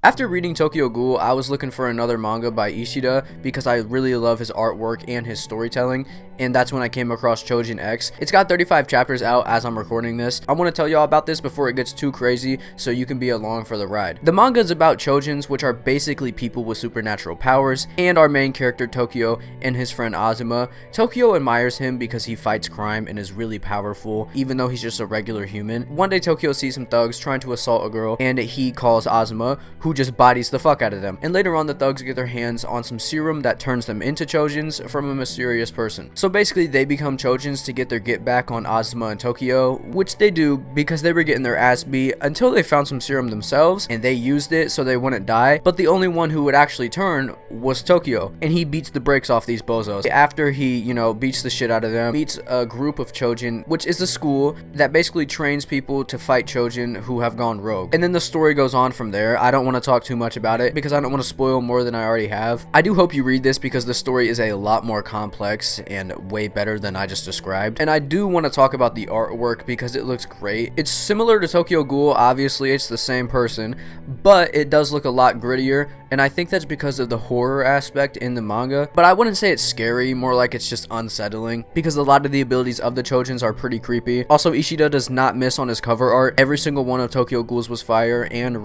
After reading Tokyo Ghoul, I was looking for another manga by Ishida because I really love his artwork and his storytelling, and that's when I came across Choujin X. It's got 35 chapters out as I'm recording this. I want to tell y'all about this before it gets too crazy so you can be along for the ride. The manga is about Choujins, which are basically people with supernatural powers, and our main character Tokyo and his friend Azuma. Tokyo admires him because he fights crime and is really powerful, even though he's just a regular human. One day Tokyo sees some thugs trying to assault a girl, and he calls Azuma, who just bodies the fuck out of them. And later on, the thugs get their hands on some serum that turns them into Choujins from a mysterious person. So basically, they become Choujins to get their get back on Azuma and Tokyo, which they do because they were getting their ass beat until they found some serum themselves, and they used it so they wouldn't die. But the only one who would actually turn was Tokyo, and he beats the brakes off these bozos. After he, beats the shit out of them, meets a group of Choujin, which is a school that basically trains people to fight Choujin who have gone rogue. And then the story goes on from there. I don't want to talk too much about it because I don't want to spoil more than I already have. I do hope you read this because the story is a lot more complex and way better than I just described. And I do want to talk about the artwork because it looks great. It's similar to Tokyo Ghoul, obviously it's the same person, but it does look a lot grittier, and I think that's because of the horror aspect in the manga. But I wouldn't say it's scary, more like it's just unsettling, because a lot of the abilities of the Choujins are pretty creepy. Also, Ishida does not miss on his cover art. Every single one of Tokyo Ghoul's was fire, and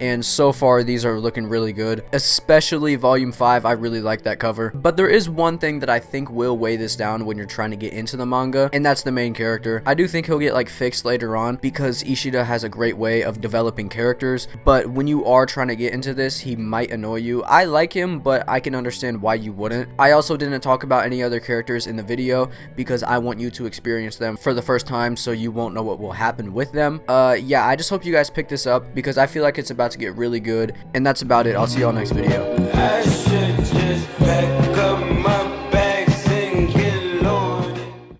and so far these are looking really good, especially volume 5. I really like that cover. But there is one thing that I think will weigh this down when you're trying to get into the manga, and that's the main character. I do think he'll get fixed later on because Ishida has a great way of developing characters, but when you are trying to get into this, he might annoy you. I like him, but I can understand why you wouldn't. I also didn't talk about any other characters in the video because I want you to experience them for the first time so you won't know what will happen with them. Yeah, I just hope you guys pick this up because I feel like it's about to get really good, and that's about it. I'll see y'all next video.